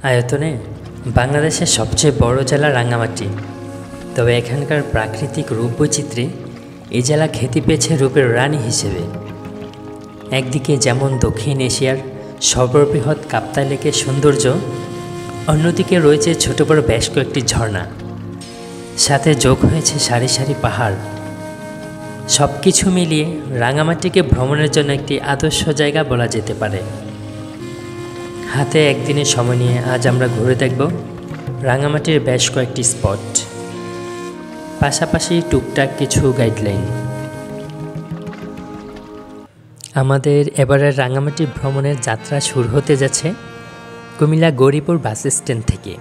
আয়তনে বাংলাদেশের সবচেয়ে বড় জেলা রাঙ্গামাটি। তবে এখানকার প্রাকৃতিক রূপ বৈচিত্র্যে এই জেলা খ্যাতি পেয়েছে রূপের রানী হিসেবে। একদিকে যেমন দক্ষিণ এশিয়ার সর্ববৃহৎ কাপ্তাই লেকের সৌন্দর্য, অন্যদিকে রয়েছে ছোট বড় বেশ কয়েকটি ঝর্ণা, সাথে যোগ হয়েছে সারি সারি পাহাড়। সব কিছু মিলিয়ে রাঙ্গামাটিকে ভ্রমণের জন্য একটি আদর্শ জায়গা বলা যেতে পারে। হাতে একদিনের সময় নিয়ে আজ আমরা ঘুরে দেখব রাঙ্গামাটির বেশ কয়েকটি স্পট, পাশাপাশি টুকটাক কিছু গাইডলাইন। আমাদের এবারের রাঙ্গামাটি ভ্রমণের যাত্রা শুরু হতে যাচ্ছে কুমিল্লা গৌরীপুর বাস স্ট্যান্ড থেকে।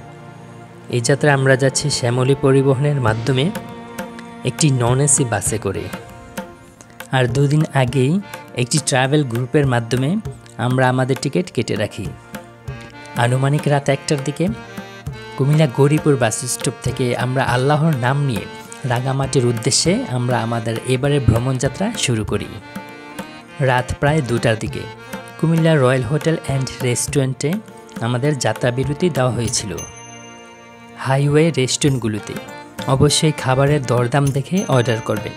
এই যাত্রা আমরা যাচ্ছি শ্যামলী পরিবহনের মাধ্যমে একটি নন এসি বাসে করে। আর দুদিন আগেই একটি ট্রাভেল গ্রুপের মাধ্যমে আমরা আমাদের টিকিট কেটে রাখি। আনুমানিক রাত 1টার দিকে কুমিল্লা গৌরীপুর বাস স্টপ থেকে আমরা আল্লাহর নাম নিয়ে রাঙ্গামাটির উদ্দেশ্যে আমরা আমাদের এবারের ভ্রমণযাত্রা শুরু করি। রাত প্রায় 2টার দিকে কুমিল্লা রয়্যাল হোটেল অ্যান্ড রেস্টুরেন্টে আমাদের যাত্রা বিরতি দেওয়া হয়েছিল। হাইওয়ে রেস্টুরেন্টগুলোতে অবশ্যই খাবারের দরদাম দেখে অর্ডার করবেন,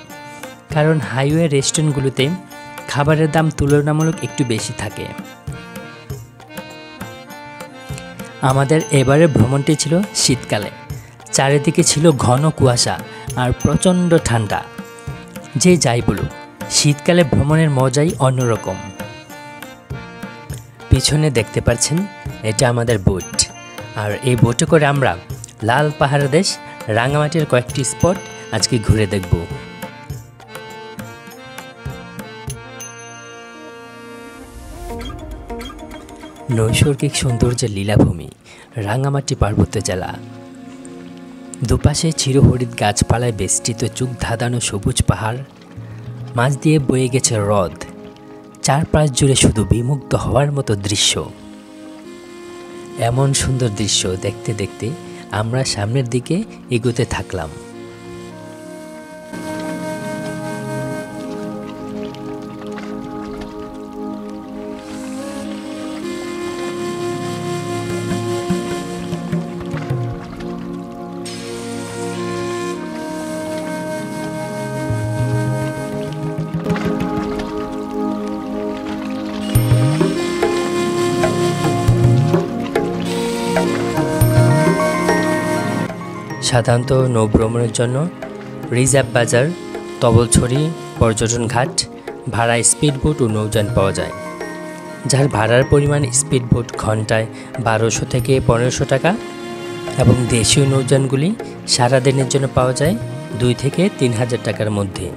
কারণ হাইওয়ে রেস্টুরেন্টগুলোতে খাবারের দাম তুলনামূলক একটু বেশি থাকে। আমাদের এবারের ভ্রমণটি ছিল শীতকালে। চারিদিকে ছিল ঘন কুয়াশা আর প্রচণ্ড ঠান্ডা। যে যাই বলুক, শীতকালে ভ্রমণের মজাই অন্যরকম। পিছনে দেখতে পাচ্ছেন এটা আমাদের বোট, আর এই বোটে করে আমরা লাল পাহাড় দেশ রাঙ্গামাটির কয়েকটি স্পট আজকে ঘুরে দেখব। নৈসর্গিক সৌন্দর্যের লীলাভূমি রাঙ্গামাটি পার্বত্য জেলা। দুপাশে চিরহরিৎ গাছপালায় বেষ্টিত চোখ ধাঁধানো সবুজ পাহাড়, মাঝ দিয়ে বয়ে গেছে হ্রদ। চারপাশ জুড়ে শুধু বিমুগ্ধ হওয়ার মতো দৃশ্য। এমন সুন্দর দৃশ্য দেখতে দেখতে আমরা সামনের দিকে এগোতে থাকলাম। সাধারণত নৌভ্রমণের জন্য রিজার্ভ বাজার, তবলছড়ি, পর্যটন ঘাট, ভাড়া স্পিডবোট ও নৌযান পাওয়া যায়, যার ভাড়ার পরিমাণ স্পিডবোট ঘন্টায় 1200 থেকে 1500 টাকা এবং দেশীয় নৌযানগুলি সারাদিনের জন্য পাওয়া যায় 2 থেকে 3000 টাকার মধ্যে।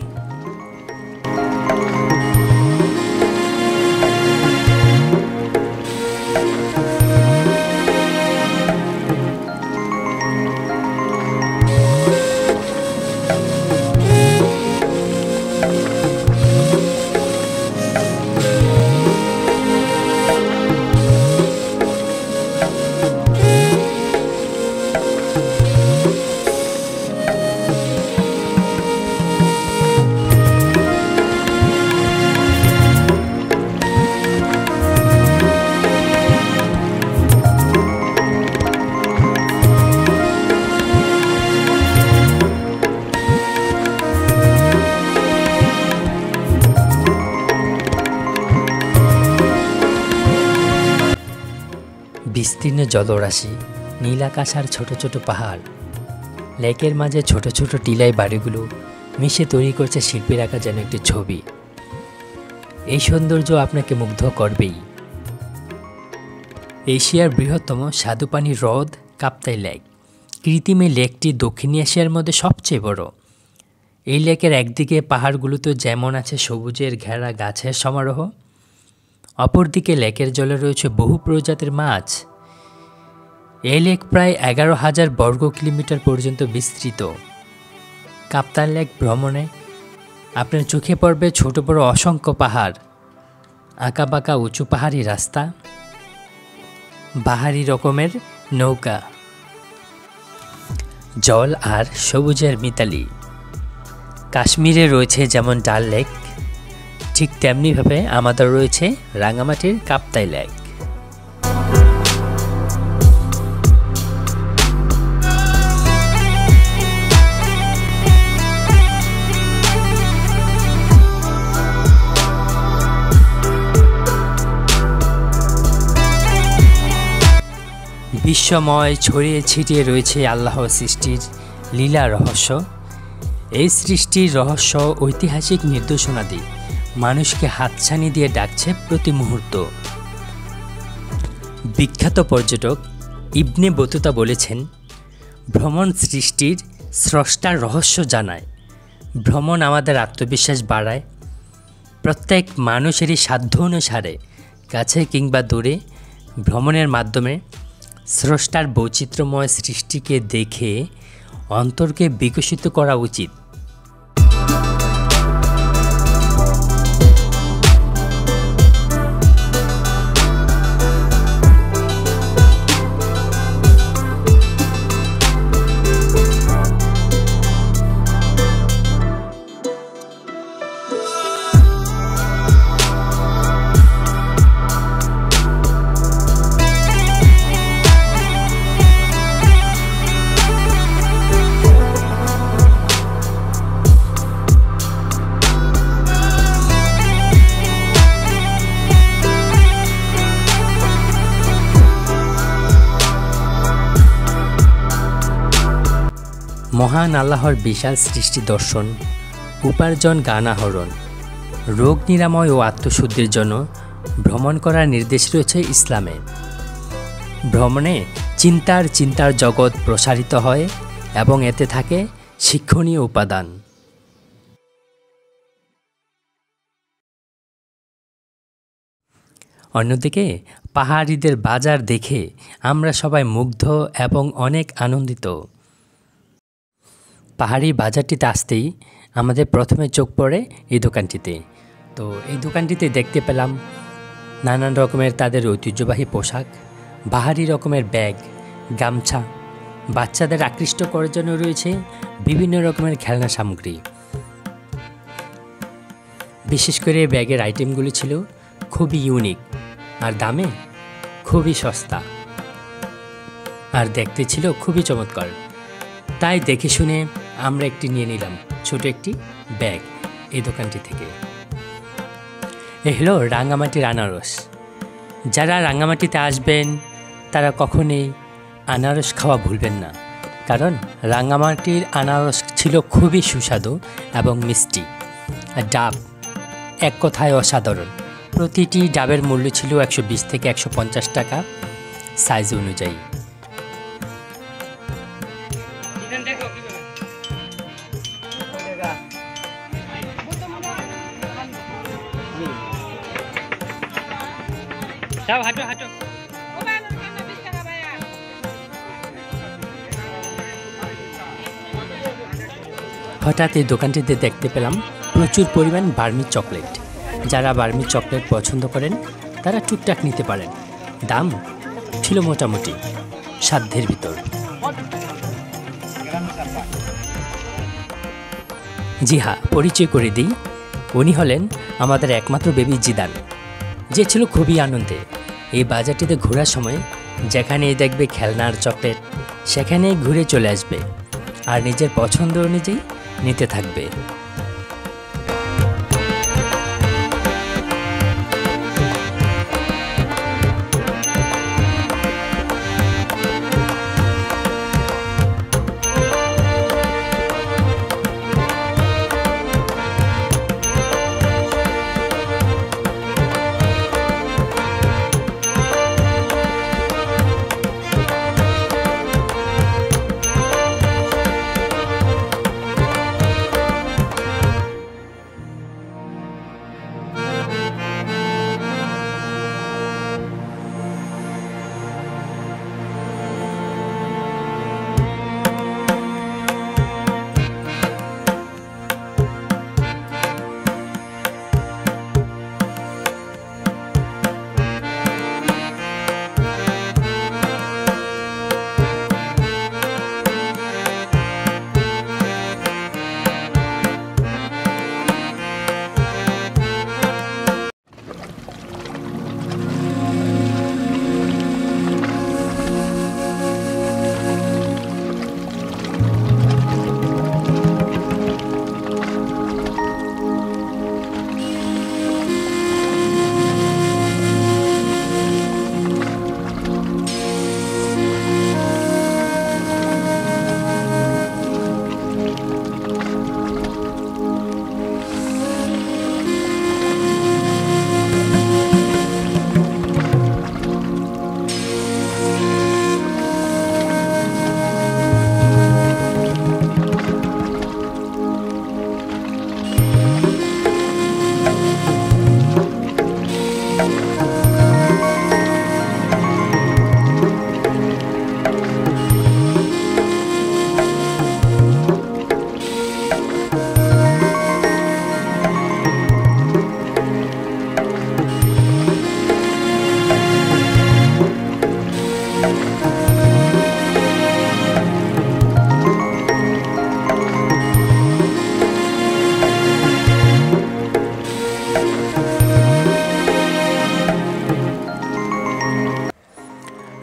বিস্তীর্ণ জলরাশি, নীল আকাশ আর ছোট ছোট পাহাড়, লেকের মাঝে ছোট ছোট টিলাই বাড়িগুলো মিশে তৈরি করছে শিল্পীর আঁকা যেন একটি ছবি। এই সৌন্দর্য আপনাকে মুগ্ধ করবেই। এশিয়ার বৃহত্তম স্বাদুপানি হ্রদ কাপ্তাই লেক। কৃত্রিম এই লেকটি দক্ষিণ এশিয়ার মধ্যে সবচেয়ে বড়। এই লেকের একদিকে পাহাড়গুলোতে যেমন আছে সবুজের ঘেরা গাছের সমারোহ, অপরদিকে লেকের জলে রয়েছে বহু প্রজাতির মাছ। এই লেক প্রায় 11,000 বর্গ কিলোমিটার পর্যন্ত বিস্তৃত। কাপ্তাই লেক ভ্রমণে আপনার চোখে পড়বে ছোট বড় অসংখ্য পাহাড়, আঁকাবাঁকা উঁচু পাহাড়ি রাস্তা, বাহারি রকমের নৌকা, জল আর সবুজের মিতালি। কাশ্মীরে রয়েছে যেমন ডাল লেক, ঠিক তেমনিভাবে আমাদের রয়েছে রাঙ্গামাটির কাপ্তাই লেক। বিশ্বময় ছড়িয়ে ছিটিয়ে রয়েছে আল্লাহর সৃষ্টির লীলা রহস্য। এই সৃষ্টির রহস্য ঐতিহাসিক নিদর্শনাদি মানুষকে হাতছানি দিয়ে ডাকছে প্রতি মুহূর্ত। বিখ্যাত পর্যটক ইবনে বতুতা বলেছেন, ভ্রমণ সৃষ্টির স্রষ্টার রহস্য জানায়। ভ্রমণ আমাদের আত্মবিশ্বাস বাড়ায়। প্রত্যেক মানুষেরই সাধ্য অনুসারে কাছে কিংবা দূরে ভ্রমণের মাধ্যমে স্রষ্টার বৈচিত্র্যময় সৃষ্টিকে দেখে অন্তরকে বিকশিত করা উচিত। মহান আল্লাহর বিশাল সৃষ্টি দর্শন, উপার্জন, জ্ঞান আহরণ, রোগ নিরাময় ও আত্মশুদ্ধির জন্য ভ্রমণ করার নির্দেশ রয়েছে ইসলামে। ভ্রমণে চিন্তার জগৎ প্রসারিত হয় এবং এতে থাকে শিক্ষণীয় উপাদান। অন্যদিকে পাহাড়িদের বাজার দেখে আমরা সবাই মুগ্ধ এবং অনেক আনন্দিত। পাহাড়ি বাজারটিতে আসতেই আমাদের প্রথমে চোখ পড়ে এই দোকানটিতে। তো এই দোকানটিতে দেখতে পেলাম নানান রকমের তাদের ঐতিহ্যবাহী পোশাক, বাহারি রকমের ব্যাগ, গামছা, বাচ্চাদের আকৃষ্ট করার জন্য রয়েছে বিভিন্ন রকমের খেলনা সামগ্রী। বিশেষ করে ব্যাগের আইটেমগুলি ছিল খুবই ইউনিক আর দামে খুবই সস্তা, আর দেখতে ছিল খুবই চমৎকার। তাই দেখে শুনে আমরা একটি নিয়ে নিলাম, ছোট একটি ব্যাগ এই দোকানটি থেকে। এ হলো রাঙামাটির আনারস। যারা রাঙামাটিতে আসবেন তারা কখনোই আনারস খাওয়া ভুলবেন না, কারণ রাঙামাটির আনারস ছিল খুবই সুস্বাদু এবং মিষ্টি। ডাব এক কথায় অসাধারণ। প্রতিটি ডাবের মূল্য ছিল 120 থেকে 150 টাকা সাইজ অনুযায়ী। হঠাৎ এই দোকানটিতে দেখতে পেলাম প্রচুর পরিমাণ বার্মি চকলেট। যারা বার্মি চকলেট পছন্দ করেন তারা টুকটাক নিতে পারেন। দাম ছিল মোটামুটি সাধ্যের ভিতর। জি হ্যাঁ, পরিচয় করে দিই, উনি হলেন আমাদের একমাত্র বেবি জিদান, যে ছিল খুবই আনন্দে। এই বাজারটিতে ঘোরার সময় যেখানেই দেখবে খেলনার চকলেট সেখানেই ঘুরে চলে আসবে আর নিজের পছন্দ অনুযায়ী নিতে থাকবে।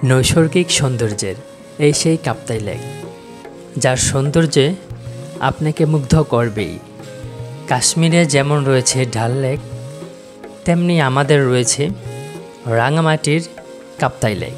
নৈসর্গিক সৌন্দর্যের এই সেই কাপ্তাই লেক, যার সৌন্দর্যে আপনাকে মুগ্ধ করবেই। কাশ্মীরে যেমন রয়েছে ডাল লেক, তেমনি আমাদের রয়েছে রাঙামাটির কাপ্তাই লেক।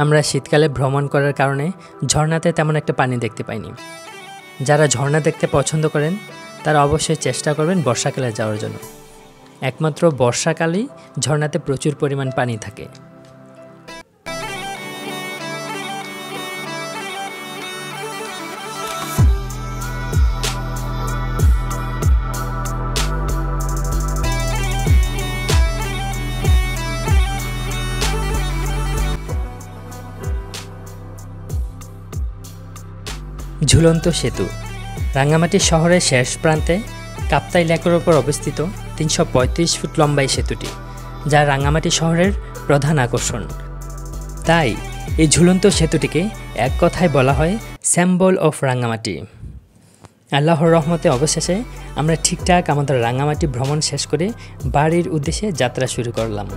আমরা শীতকালে ভ্রমণ করার কারণে ঝর্ণাতে তেমন একটা পানি দেখতে পাইনি। যারা ঝর্ণা দেখতে পছন্দ করেন তারা অবশ্যই চেষ্টা করবেন বর্ষাকালে যাওয়ার জন্য। একমাত্র বর্ষাকালেই ঝর্ণাতে প্রচুর পরিমাণ পানি থাকে। ঝুলন্ত সেতু রাঙ্গামাটি শহরের শেষ প্রান্তে কাপ্তাই লেকের ওপর অবস্থিত ৩৩৫ ফুট লম্বা এই সেতুটি, যা রাঙ্গামাটি শহরের প্রধান আকর্ষণ। তাই এই ঝুলন্ত সেতুটিকে এক কথায় বলা হয় সিম্বল অফ রাঙ্গামাটি। আল্লাহর রহমতে অবশেষে আমরা ঠিকঠাক আমাদের রাঙ্গামাটি ভ্রমণ শেষ করে বাড়ির উদ্দেশ্যে যাত্রা শুরু করলাম।